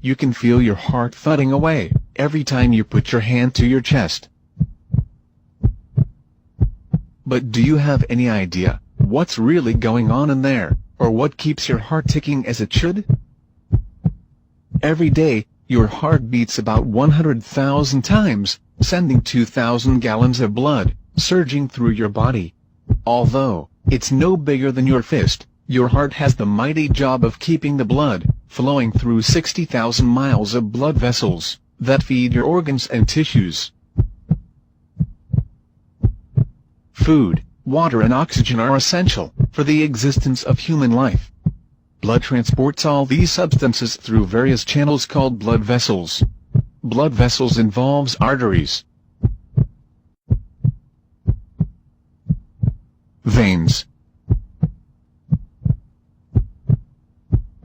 you can feel your heart thudding away every time you put your hand to your chest. But do you have any idea what's really going on in there, or what keeps your heart ticking as it should? Every day, your heart beats about 100,000 times, sending 2,000 gallons of blood surging through your body. Although it's no bigger than your fist, your heart has the mighty job of keeping the blood flowing through 60,000 miles of blood vessels that feed your organs and tissues. Food, water and oxygen are essential for the existence of human life. Blood transports all these substances through various channels called blood vessels. Blood vessels involves arteries, veins,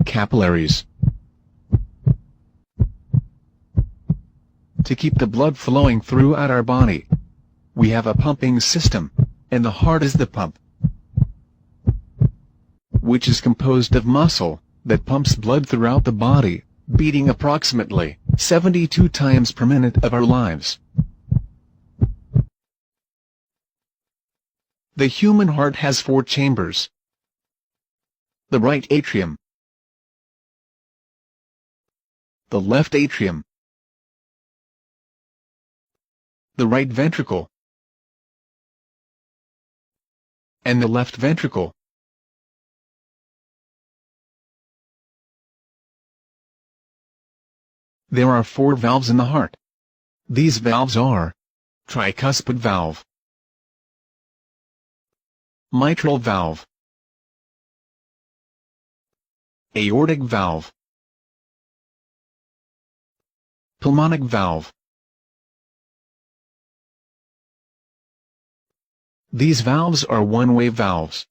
capillaries. To keep the blood flowing throughout our body, we have a pumping system, and the heart is the pump, which is composed of muscle that pumps blood throughout the body, beating approximately 72 times per minute of our lives. The human heart has 4 chambers: the right atrium, the left atrium, the right ventricle, and the left ventricle. There are 4 valves in the heart. These valves are tricuspid valve, mitral valve, aortic valve, pulmonic valve. These valves are one-way valves.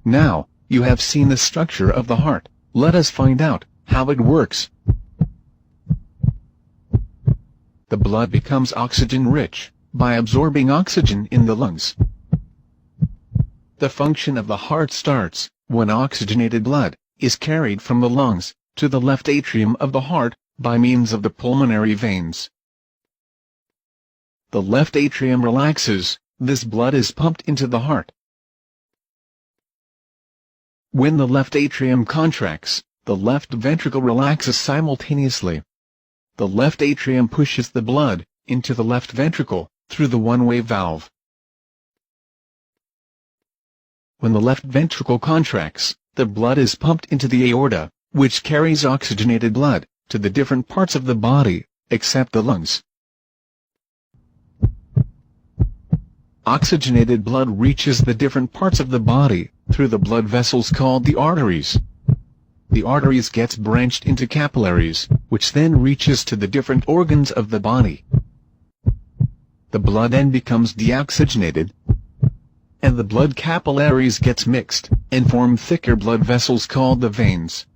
Now, you have seen the structure of the heart. Let us find out how it works. The blood becomes oxygen-rich by absorbing oxygen in the lungs. The function of the heart starts when oxygenated blood is carried from the lungs to the left atrium of the heart by means of the pulmonary veins. The left atrium relaxes, this blood is pumped into the heart. When the left atrium contracts, the left ventricle relaxes simultaneously. The left atrium pushes the blood into the left ventricle through the one-way valve. When the left ventricle contracts, the blood is pumped into the aorta, which carries oxygenated blood to the different parts of the body, except the lungs. Oxygenated blood reaches the different parts of the body through the blood vessels called the arteries. The arteries gets branched into capillaries, which then reaches to the different organs of the body. The blood then becomes deoxygenated, and the blood capillaries gets mixed and form thicker blood vessels called the veins.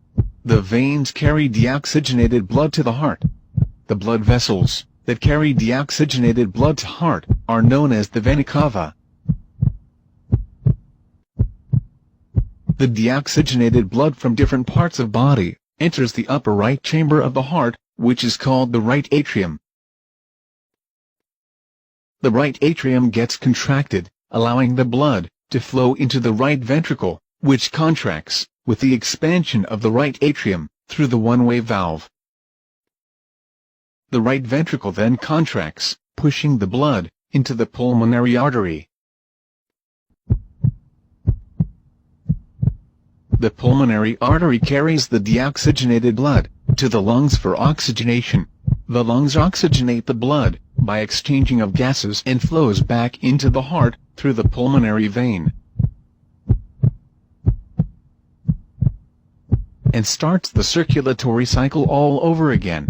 The veins carry deoxygenated blood to the heart. The blood vessels that carry deoxygenated blood to heart are known as the vena cava. The deoxygenated blood from different parts of body enters the upper right chamber of the heart, which is called the right atrium. The right atrium gets contracted, allowing the blood to flow into the right ventricle, which contracts with the expansion of the right atrium through the one-way valve. The right ventricle then contracts, pushing the blood into the pulmonary artery. The pulmonary artery carries the deoxygenated blood to the lungs for oxygenation. The lungs oxygenate the blood by exchanging of gases and flows back into the heart through the pulmonary vein, and starts the circulatory cycle all over again.